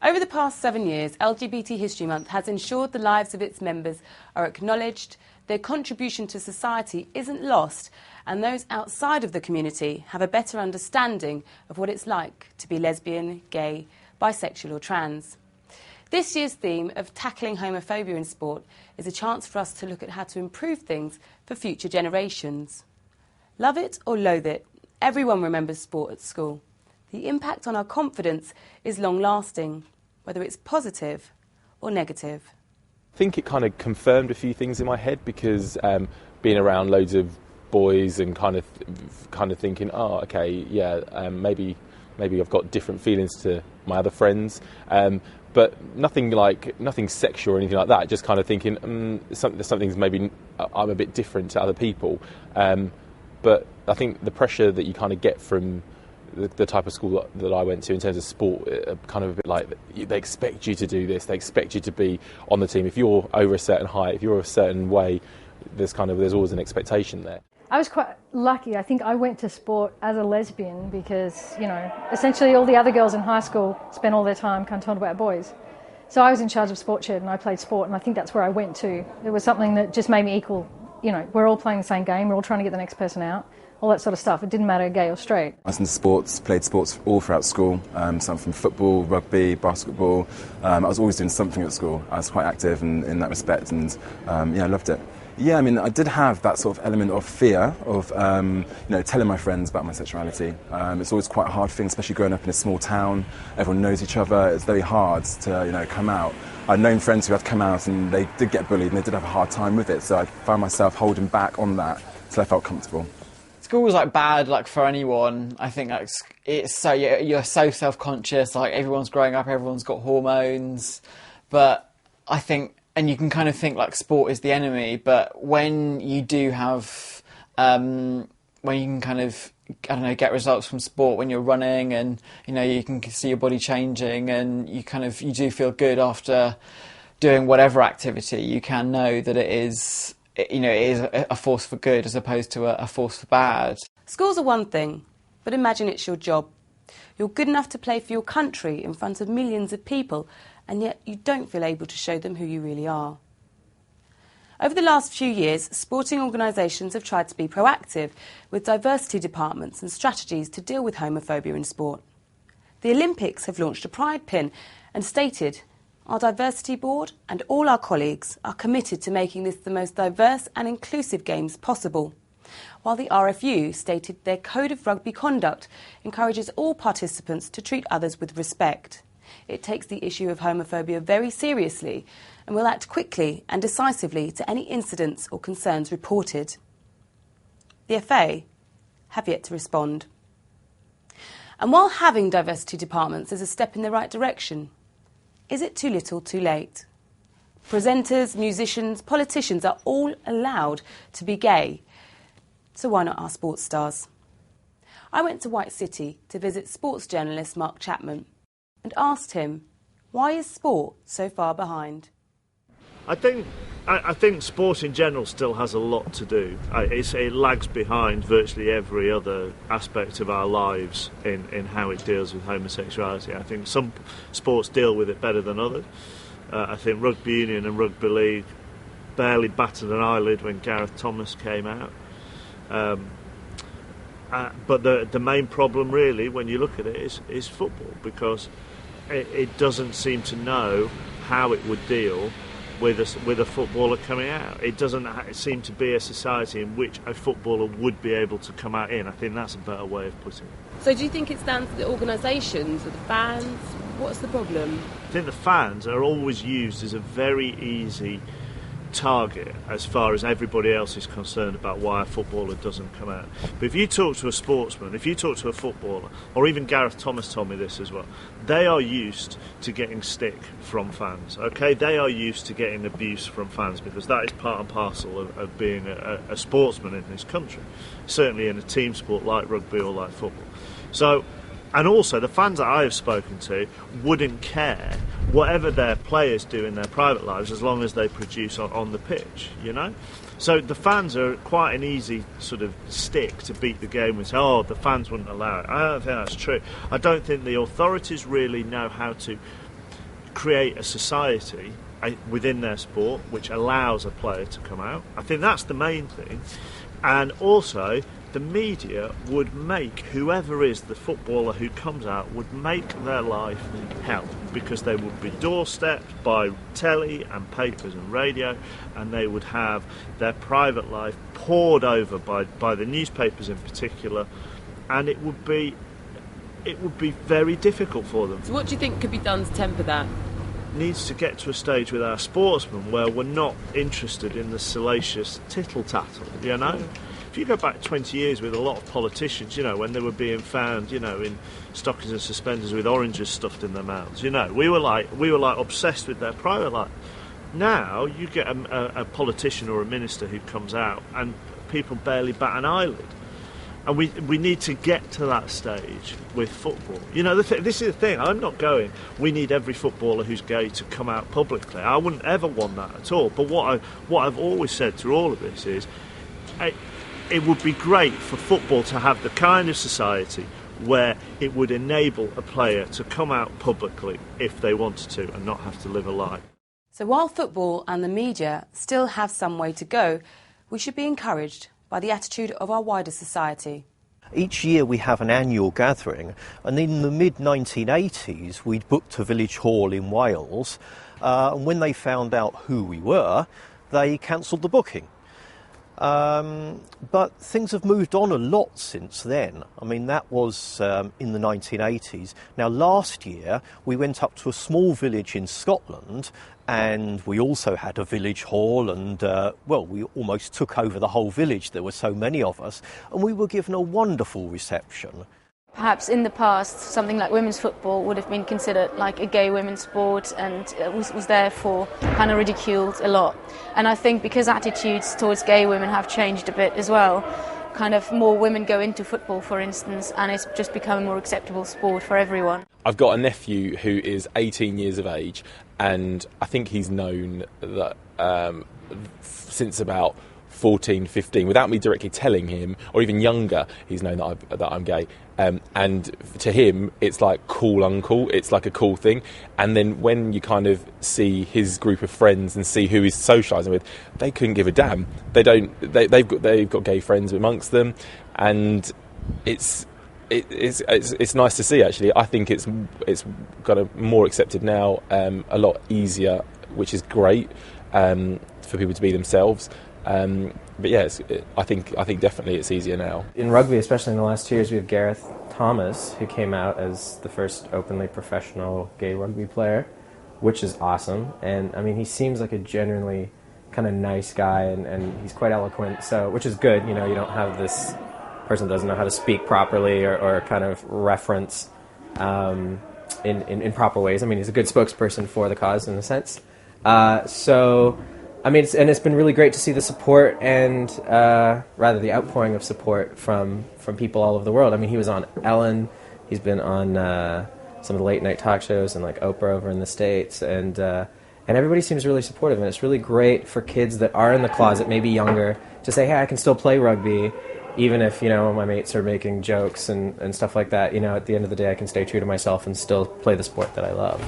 Over the past 7 years, LGBT History Month has ensured the lives of its members are acknowledged, their contribution to society isn't lost, and those outside of the community have a better understanding of what it's like to be lesbian, gay, bisexual or trans. This year's theme of tackling homophobia in sport is a chance for us to look at how to improve things for future generations. Love it or loathe it, everyone remembers sport at school. The impact on our confidence is long-lasting, whether it's positive or negative. I think it kind of confirmed a few things in my head because being around loads of boys and kind of thinking, oh, okay, yeah, maybe I've got different feelings to my other friends, but nothing sexual or anything like that. Just kind of thinking something's maybe I'm a bit different to other people, but I think the pressure that you kind of get from the type of school that I went to in terms of sport, kind of a bit like they expect you to do this, they expect you to be on the team. If you're over a certain height, if you're a certain way, there's always an expectation there. I was quite lucky. I think I went to sport as a lesbian because, essentially all the other girls in high school spent all their time kind of talking about boys. So I was in charge of sport shed and I played sport, and I think that's where I went to. It was something that just made me equal. We're all playing the same game, we're all trying to get the next person out. All that sort of stuff. It didn't matter gay or straight. I was into sports, played sports all throughout school, some from football, rugby, basketball. I was always doing something at school. I was quite active in that respect, and I loved it. Yeah, I mean, I did have that sort of element of fear of, telling my friends about my sexuality. It's always quite a hard thing, especially growing up in a small town. Everyone knows each other. It's very hard to, come out. I'd known friends who had come out and they did get bullied and they did have a hard time with it. So I found myself holding back on that till I felt comfortable. School's bad for anyone. I think it's so you're so self-conscious. Everyone's growing up, everyone's got hormones, but I think, and you can kind of think sport is the enemy. But when you do have, when you can kind of get results from sport when you're running, and you can see your body changing, and you do feel good after doing whatever activity. You can know that it is a force for good as opposed to a force for bad. Schools are one thing, but imagine it's your job. You're good enough to play for your country in front of millions of people, and yet you don't feel able to show them who you really are. Over the last few years, sporting organisations have tried to be proactive with diversity departments and strategies to deal with homophobia in sport. The Olympics have launched a pride pin and stated, "Our diversity board and all our colleagues are committed to making this the most diverse and inclusive games possible," while the RFU stated their Code of Rugby Conduct encourages all participants to treat others with respect. It takes the issue of homophobia very seriously and will act quickly and decisively to any incidents or concerns reported. The FA have yet to respond. And while having diversity departments is a step in the right direction, is it too little, too late? Presenters, musicians, politicians are all allowed to be gay. So why not our sports stars? I went to White City to visit sports journalist Mark Chapman and asked him, why is sport so far behind? I think sport in general still has a lot to do. It lags behind virtually every other aspect of our lives in how it deals with homosexuality. I think some sports deal with it better than others. I think rugby union and rugby league barely batted an eyelid when Gareth Thomas came out. But the main problem really, when you look at it, is football, because it doesn't seem to know how it would deal with a footballer coming out. It doesn't seem to be a society in which a footballer would be able to come out in. I think that's a better way of putting it. So do you think it's down to the organisations or the fans? What's the problem? I think the fans are always used as a very easy target as far as everybody else is concerned about why a footballer doesn't come out. But if you talk to a sportsman, if you talk to a footballer, or even Gareth Thomas told me this as well, they are used to getting stick from fans, okay? They are used to getting abuse from fans, because that is part and parcel of being a sportsman in this country, certainly in a team sport like rugby or like football. So, and also the fans that I have spoken to wouldn't care whatever their players do in their private lives as long as they produce on the pitch, So the fans are quite an easy sort of stick to beat the game with. Oh, the fans wouldn't allow it. I don't think that's true. I don't think the authorities really know how to create a society within their sport which allows a player to come out. I think that's the main thing. And also, the media would make whoever is the footballer who comes out would make their life hell, because they would be doorstepped by telly and papers and radio, and they would have their private life poured over by the newspapers in particular, and it would be very difficult for them. So what do you think could be done to temper that? Needs to get to a stage with our sportsmen where we're not interested in the salacious tittle-tattle, you know? If you go back 20 years with a lot of politicians, you know, when they were being found, you know, in stockings and suspenders with oranges stuffed in their mouths, you know, we were like obsessed with their private life. Now you get a politician or a minister who comes out and people barely bat an eyelid. And we need to get to that stage with football. You know, this is the thing. I'm not going, we need every footballer who's gay to come out publicly. I wouldn't ever want that at all. But what I've always said through all of this is, it would be great for football to have the kind of society where it would enable a player to come out publicly if they wanted to and not have to live a lie. So while football and the media still have some way to go, we should be encouraged by the attitude of our wider society. Each year we have an annual gathering, and in the mid-1980s we'd booked a village hall in Wales, and when they found out who we were, they cancelled the booking. But things have moved on a lot since then. I mean, that was in the 1980s. Now, last year we went up to a small village in Scotland, and we also had a village hall, and, well, we almost took over the whole village. There were so many of us, and we were given a wonderful reception. Perhaps in the past, something like women's football would have been considered like a gay women's sport, and was therefore kind of ridiculed a lot. And I think because attitudes towards gay women have changed a bit as well, kind of more women go into football, for instance, and it's just become a more acceptable sport for everyone. I've got a nephew who is 18 years of age, and I think he's known that since about 14, 15, without me directly telling him, or even younger, he's known that I'm gay. And to him, it's like cool uncle. It's like a cool thing. And then when you kind of see his group of friends and see who he's socialising with, they couldn't give a damn. They've got gay friends amongst them, and it's nice to see. Actually, I think it's kind of more accepted now, a lot easier, which is great for people to be themselves. But yes, I think definitely it's easier now. In rugby, especially in the last 2 years, we have Gareth Thomas, who came out as the first openly professional gay rugby player, which is awesome. And I mean, he seems like a genuinely kind of nice guy, and he's quite eloquent, so which is good. You know, you don't have this person that doesn't know how to speak properly or kind of reference in proper ways. I mean, he's a good spokesperson for the cause in a sense. So, I mean, it's been really great to see the support and rather the outpouring of support from people all over the world. I mean, he was on Ellen, he's been on some of the late night talk shows and like Oprah over in the States, and everybody seems really supportive, and it's really great for kids that are in the closet, maybe younger, to say, hey, I can still play rugby, even if, you know, my mates are making jokes and stuff like that. You know, at the end of the day, I can stay true to myself and still play the sport that I love.